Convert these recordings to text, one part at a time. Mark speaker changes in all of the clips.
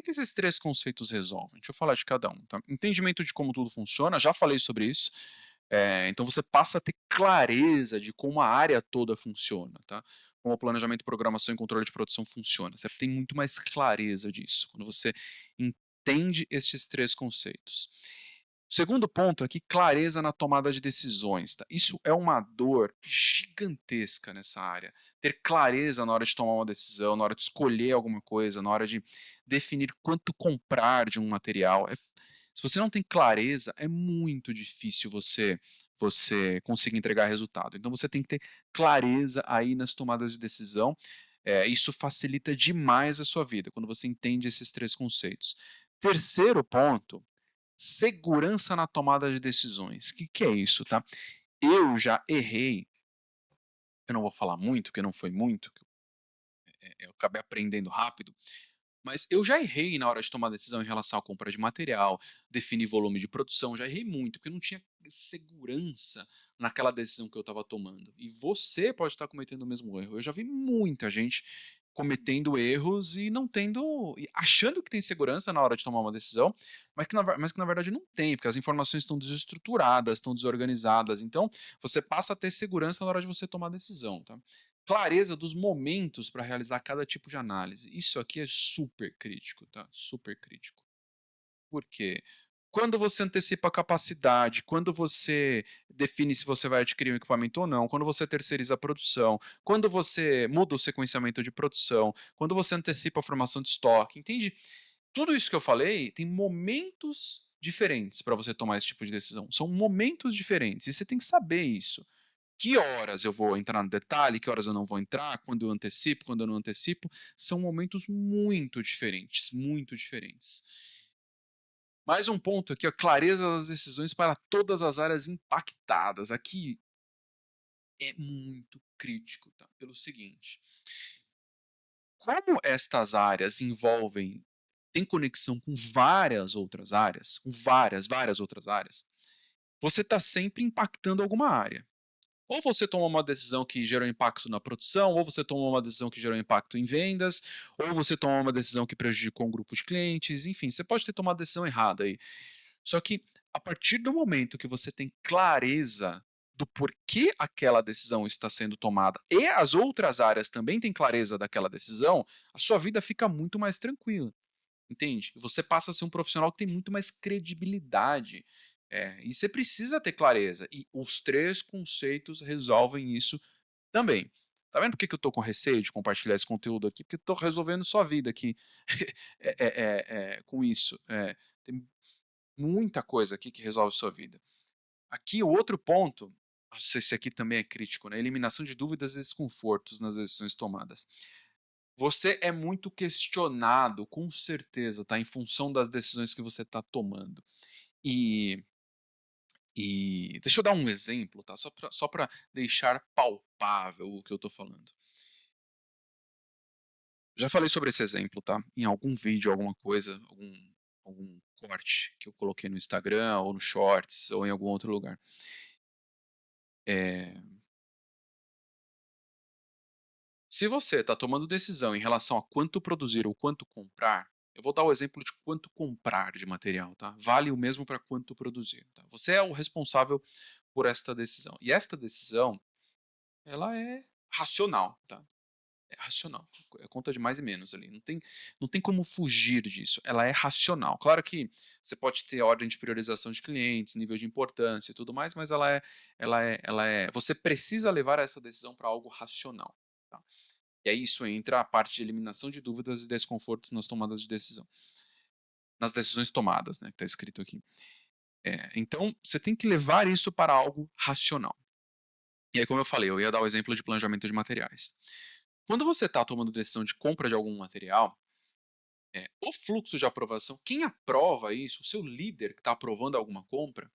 Speaker 1: que esses três conceitos resolvem? Deixa eu falar de cada um, tá? Entendimento de como tudo funciona, já falei sobre isso. Então você passa a ter clareza de como a área toda funciona, tá? Como o planejamento, programação e controle de produção funciona. Você tem muito mais clareza disso quando você entende esses três conceitos. O segundo ponto é que clareza na tomada de decisões, tá? Isso é uma dor gigantesca nessa área. Ter clareza na hora de tomar uma decisão, na hora de escolher alguma coisa, na hora de definir quanto comprar de um material. Se você não tem clareza, é muito difícil você conseguir entregar resultado. Então você tem que ter clareza aí nas tomadas de decisão. Isso facilita demais a sua vida quando você entende esses três conceitos. Terceiro ponto, segurança na tomada de decisões. O que é isso, tá? Eu já errei, eu não vou falar muito, porque não foi muito, eu acabei aprendendo rápido, mas eu já errei na hora de tomar decisão em relação à compra de material, definir volume de produção, já errei muito, porque eu não tinha segurança naquela decisão que eu estava tomando. E você pode estar cometendo o mesmo erro. Eu já vi muita gente cometendo erros e não tendo, achando que tem segurança na hora de tomar uma decisão, mas que na verdade não tem, porque as informações estão desestruturadas, estão desorganizadas. Então, você passa a ter segurança na hora de você tomar a decisão, tá? Clareza dos momentos para realizar cada tipo de análise. Isso aqui é super crítico, tá? Super crítico. Por quê? Quando você antecipa a capacidade, quando você define se você vai adquirir um equipamento ou não, quando você terceiriza a produção, quando você muda o sequenciamento de produção, quando você antecipa a formação de estoque, entende? Tudo isso que eu falei tem momentos diferentes para você tomar esse tipo de decisão. São momentos diferentes e você tem que saber isso. Que horas eu vou entrar no detalhe, que horas eu não vou entrar, quando eu antecipo, quando eu não antecipo, são momentos muito diferentes, muito diferentes. Mais um ponto aqui, a clareza das decisões para todas as áreas impactadas. Aqui é muito crítico, tá? Pelo seguinte, como estas áreas envolvem, tem conexão com várias outras áreas, com várias outras áreas, você está sempre impactando alguma área. Ou você toma uma decisão que gerou impacto na produção, ou você toma uma decisão que gerou impacto em vendas, ou você toma uma decisão que prejudicou um grupo de clientes, enfim, você pode ter tomado a decisão errada aí. Só que a partir do momento que você tem clareza do porquê aquela decisão está sendo tomada e as outras áreas também têm clareza daquela decisão, a sua vida fica muito mais tranquila. Entende? Você passa a ser um profissional que tem muito mais credibilidade. E você precisa ter clareza. E os três conceitos resolvem isso também. Tá vendo por que eu estou com receio de compartilhar esse conteúdo aqui? Porque estou resolvendo sua vida aqui com isso. Tem muita coisa aqui que resolve sua vida. Aqui, o outro ponto, nossa, esse aqui também é crítico, né? Eliminação de dúvidas e desconfortos nas decisões tomadas. Você é muito questionado, com certeza, tá, em função das decisões que você está tomando. E deixa eu dar um exemplo, tá, só pra deixar palpável o que eu estou falando. Já falei sobre esse exemplo, tá, em algum vídeo, alguma coisa, algum corte que eu coloquei no Instagram ou no Shorts ou em algum outro lugar. Eh, Se você está tomando decisão em relação a quanto produzir ou quanto comprar, eu vou dar o exemplo de quanto comprar de material, tá? Vale o mesmo para quanto produzir, tá? Você é o responsável por esta decisão. E esta decisão, ela é racional, tá? É racional. É conta de mais e menos ali. Não tem como fugir disso. Ela é racional. Claro que você pode ter ordem de priorização de clientes, nível de importância e tudo mais, mas você precisa levar essa decisão para algo racional, tá? E aí isso entra a parte de eliminação de dúvidas e desconfortos nas tomadas de decisão. Nas decisões tomadas, né, que está escrito aqui. Então, você tem que levar isso para algo racional. E aí, como eu falei, eu ia dar o exemplo de planejamento de materiais. Quando você está tomando decisão de compra de algum material, o fluxo de aprovação, quem aprova isso, o seu líder que está aprovando alguma compra,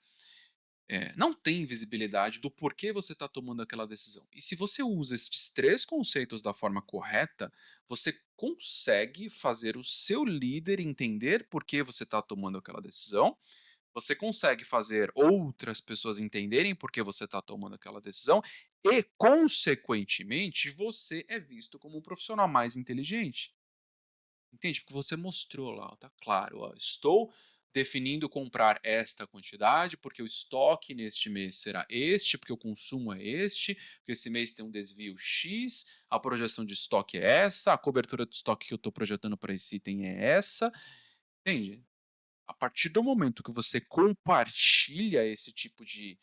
Speaker 1: não tem visibilidade do porquê você está tomando aquela decisão. E se você usa esses três conceitos da forma correta, você consegue fazer o seu líder entender por que você está tomando aquela decisão. Você consegue fazer outras pessoas entenderem por que você está tomando aquela decisão e, consequentemente, você é visto como um profissional mais inteligente. Entende? Porque você mostrou lá, ó, tá claro, ó, estou definindo comprar esta quantidade, porque o estoque neste mês será este, porque o consumo é este, porque esse mês tem um desvio X, a projeção de estoque é essa, a cobertura de estoque que eu estou projetando para esse item é essa, entende? A partir do momento que você compartilha esse tipo de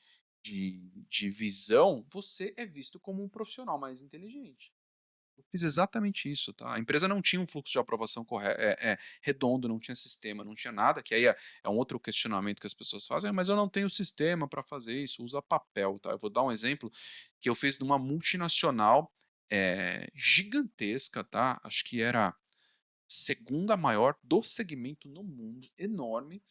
Speaker 1: visão, você é visto como um profissional mais inteligente. Eu fiz exatamente isso, tá. A empresa não tinha um fluxo de aprovação redondo, não tinha sistema, não tinha nada, que aí é um outro questionamento que as pessoas fazem: "Ah, mas eu não tenho sistema para fazer isso, usa papel", tá. Eu vou dar um exemplo que eu fiz numa multinacional, gigantesca, tá, acho que era segunda maior do segmento no mundo, enorme,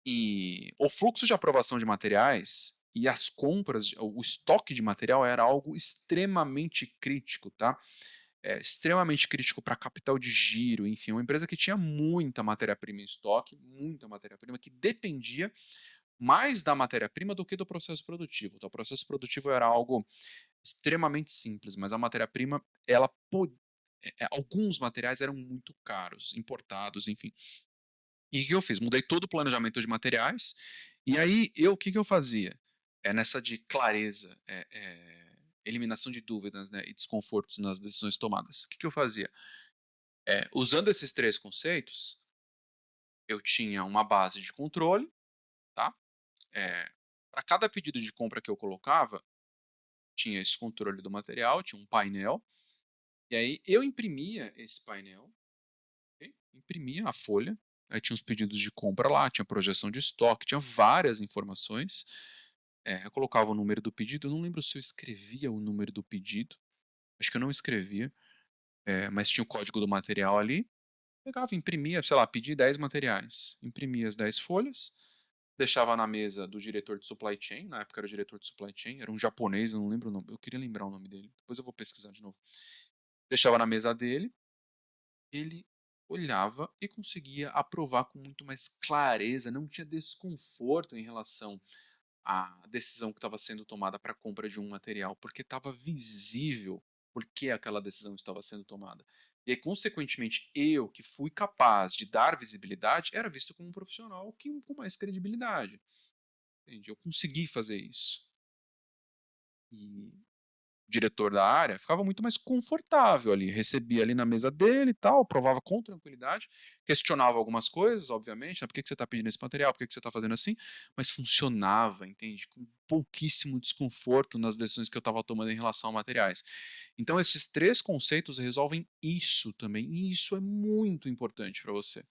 Speaker 1: e o fluxo de aprovação de materiais e as compras, o estoque de material era algo extremamente crítico, tá. Extremamente crítico para capital de giro, enfim, uma empresa que tinha muita matéria-prima em estoque, muita matéria-prima, que dependia mais da matéria-prima do que do processo produtivo. Então, o processo produtivo era algo extremamente simples, mas a matéria-prima, ela alguns materiais eram muito caros, importados, enfim. E o que eu fiz? Mudei todo o planejamento de materiais, e aí o que que eu fazia? Nessa de clareza, eliminação de dúvidas, né, e desconfortos nas decisões tomadas. O que que eu fazia? Usando esses 3 conceitos, eu tinha uma base de controle, tá, pra cada pedido de compra que eu colocava, tinha esse controle do material, tinha um painel, e aí eu imprimia esse painel, ok, imprimia a folha, aí tinha os pedidos de compra lá, tinha projeção de estoque, tinha várias informações, eu colocava o número do pedido, eu não lembro se eu escrevia o número do pedido, acho que eu não escrevia, mas tinha o código do material ali. Pegava, imprimia, sei lá, pedi 10 materiais, imprimia as 10 folhas, deixava na mesa do diretor de supply chain, na época era o diretor de supply chain, era um japonês, eu não lembro o nome, eu queria lembrar o nome dele, depois eu vou pesquisar de novo. Deixava na mesa dele, ele olhava e conseguia aprovar com muito mais clareza, não tinha desconforto em relação à decisão que estava sendo tomada para a compra de um material, porque estava visível por que aquela decisão estava sendo tomada. E aí, consequentemente, eu que fui capaz de dar visibilidade, era visto como um profissional com mais credibilidade. Entende? Eu consegui fazer isso. E diretor da área, ficava muito mais confortável ali, recebia ali na mesa dele e tal, provava com tranquilidade, questionava algumas coisas, obviamente, né, por que que você está pedindo esse material, por que que você está fazendo assim, mas funcionava, entende? Com pouquíssimo desconforto nas decisões que eu estava tomando em relação a materiais. Então esses 3 conceitos resolvem isso também, e isso é muito importante para você.